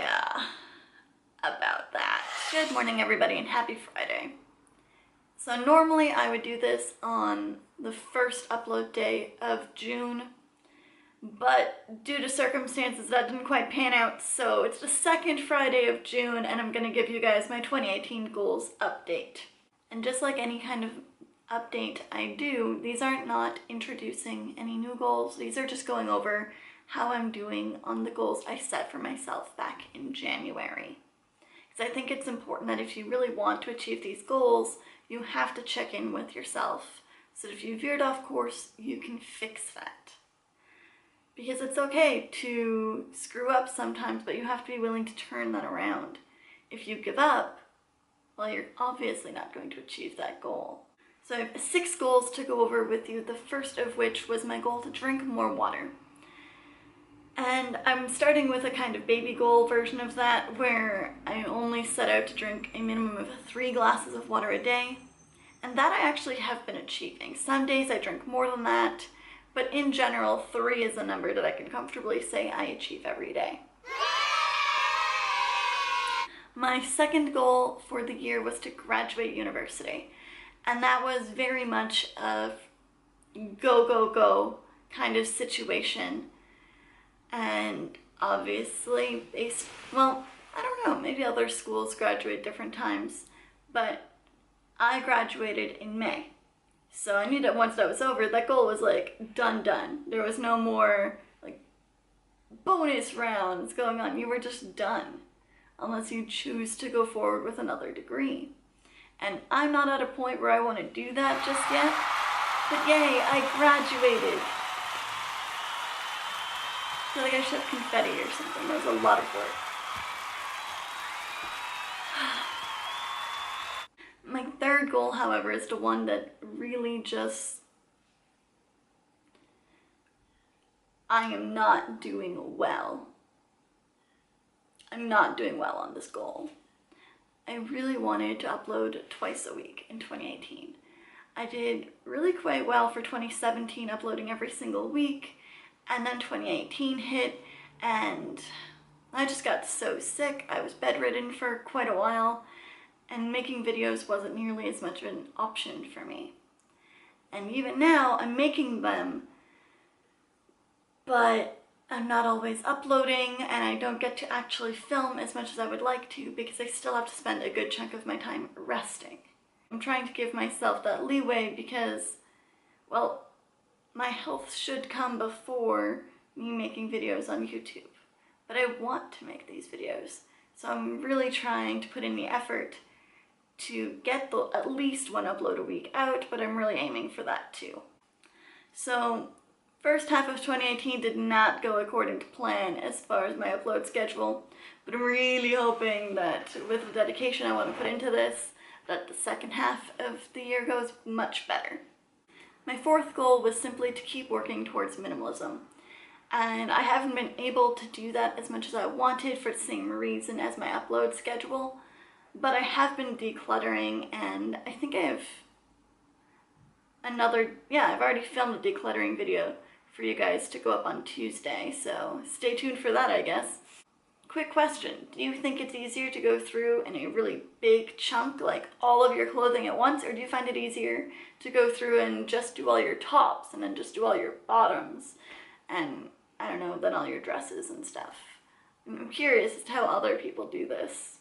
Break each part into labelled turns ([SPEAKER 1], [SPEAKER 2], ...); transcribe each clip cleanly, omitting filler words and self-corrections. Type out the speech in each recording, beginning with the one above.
[SPEAKER 1] yeah, about that. Good morning, everybody, and happy Friday. So normally I would do this on the first upload day of June, but due to circumstances that didn't quite pan out, so it's the second Friday of June, and I'm gonna give you guys my 2018 goals update. And just like any kind of update I do, these aren't not introducing any new goals. These are just going over how I'm doing on the goals I set for myself back in January. Because I think it's important that if you really want to achieve these goals, you have to check in with yourself. So if you veered off course, you can fix that. Because it's okay to screw up sometimes, but you have to be willing to turn that around. If you give up, well, you're obviously not going to achieve that goal. So I have 6 goals to go over with you, the first of which was my goal to drink more water. And I'm starting with a kind of baby goal version of that, where I only set out to drink a minimum of 3 glasses of water a day. And that I actually have been achieving. Some days I drink more than that, but in general, 3 is a number that I can comfortably say I achieve every day. My second goal for the year was to graduate university. And that was very much a go, go, go kind of situation. And obviously, well, I don't know, maybe other schools graduate different times, but I graduated in May. So I knew that once that was over, that goal was like done. There was no more like bonus rounds going on. You were just done, unless you choose to go forward with another degree. And I'm not at a point where I want to do that just yet, but yay, I graduated. I feel like I should have confetti or something. That was a lot of work. My third goal, however, is the one that really just... I am not doing well. I'm not doing well on this goal. I really wanted to upload twice a week in 2018. I did really quite well for 2017, uploading every single week. And then 2018 hit, and I just got so sick. I was bedridden for quite a while, and making videos wasn't nearly as much of an option for me. And even now, I'm making them, but I'm not always uploading, and I don't get to actually film as much as I would like to because I still have to spend a good chunk of my time resting. I'm trying to give myself that leeway because, well, my health should come before me making videos on YouTube. But I want to make these videos, so I'm really trying to put in the effort to get at least 1 upload a week out, but I'm really aiming for that too. So, first half of 2018 did not go according to plan as far as my upload schedule, but I'm really hoping that with the dedication I want to put into this, that the second half of the year goes much better. My fourth goal was simply to keep working towards minimalism, and I haven't been able to do that as much as I wanted for the same reason as my upload schedule, but I have been decluttering, and I think I have I've already filmed a decluttering video for you guys to go up on Tuesday, so stay tuned for that, I guess. Quick question, do you think it's easier to go through in a really big chunk, like all of your clothing at once, or do you find it easier to go through and just do all your tops and then just do all your bottoms and, I don't know, then all your dresses and stuff? I'm curious as to how other people do this.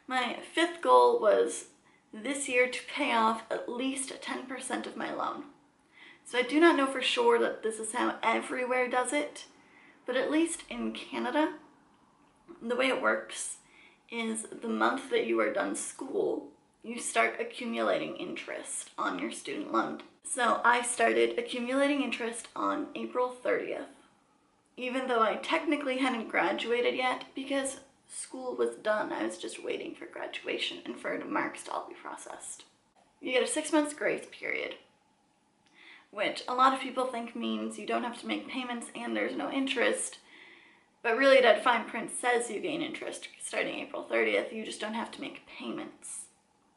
[SPEAKER 1] My fifth goal was this year to pay off at least 10% of my loan. So I do not know for sure that this is how everywhere does it, but at least in Canada, the way it works is the month that you are done school, you start accumulating interest on your student loan. So I started accumulating interest on April 30th, even though I technically hadn't graduated yet because school was done. I was just waiting for graduation and for the marks to all be processed. You get a 6 months grace period, which a lot of people think means you don't have to make payments and there's no interest. But really that fine print says you gain interest starting April 30th, you just don't have to make payments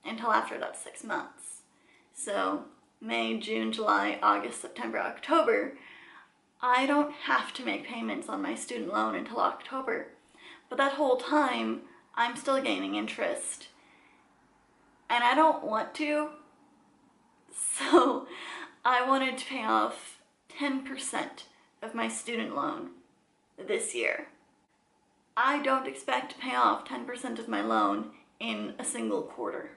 [SPEAKER 1] until after that 6 months. So May, June, July, August, September, October, I don't have to make payments on my student loan until October. But that whole time, I'm still gaining interest. And I don't want to. So I wanted to pay off 10% of my student loan this year. I don't expect to pay off 10% of my loan in a single quarter.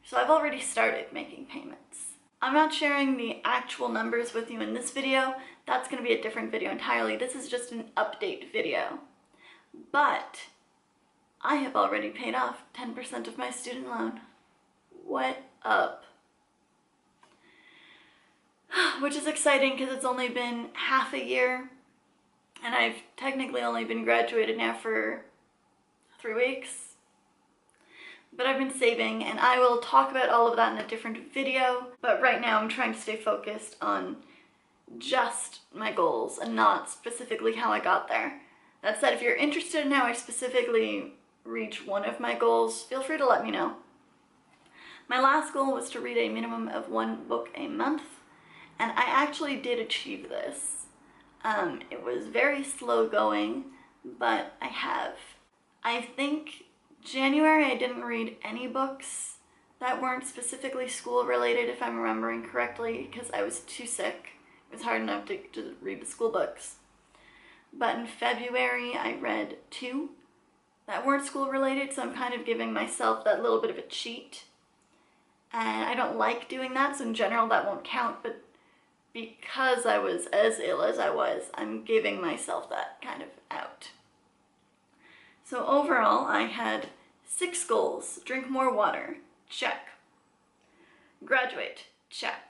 [SPEAKER 1] So I've already started making payments. I'm not sharing the actual numbers with you in this video. That's going to be a different video entirely. This is just an update video. But I have already paid off 10% of my student loan. What up? Which is exciting because it's only been half a year, and I've technically only been graduated now for 3 weeks. But I've been saving, and I will talk about all of that in a different video. But right now I'm trying to stay focused on just my goals and not specifically how I got there. That said, if you're interested in how I specifically reach one of my goals, feel free to let me know. My last goal was to read a minimum of 1 book a month, and I actually did achieve this. It was very slow going, but I have. I think January I didn't read any books that weren't specifically school related, if I'm remembering correctly, because I was too sick. It was hard enough to read the school books. But in February I read 2 that weren't school related, so I'm kind of giving myself that little bit of a cheat. And I don't like doing that, so in general that won't count, but because I was as ill as I was, I'm giving myself that kind of out. So overall, I had 6 goals. Drink more water. Check. Graduate. Check.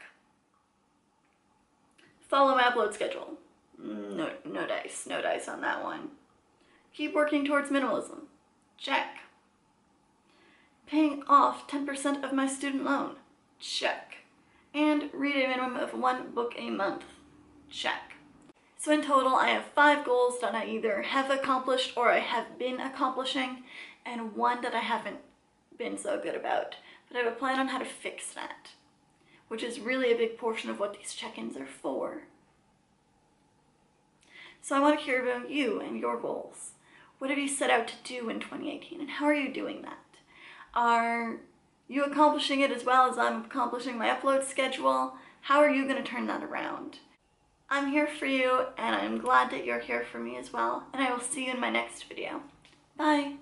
[SPEAKER 1] Follow my upload schedule. No dice on that one. Keep working towards minimalism. Check. Paying off 10% of my student loan. Check. And read a minimum of 1 book a month. Check. So in total, I have 5 goals that I either have accomplished or I have been accomplishing, and 1 that I haven't been so good about. But I have a plan on how to fix that, which is really a big portion of what these check-ins are for. So I want to hear about you and your goals. What have you set out to do in 2018, and how are you doing that? Are you accomplishing it as well as I'm accomplishing my upload schedule? How are you going to turn that around? I'm here for you, and I'm glad that you're here for me as well, and I will see you in my next video. Bye!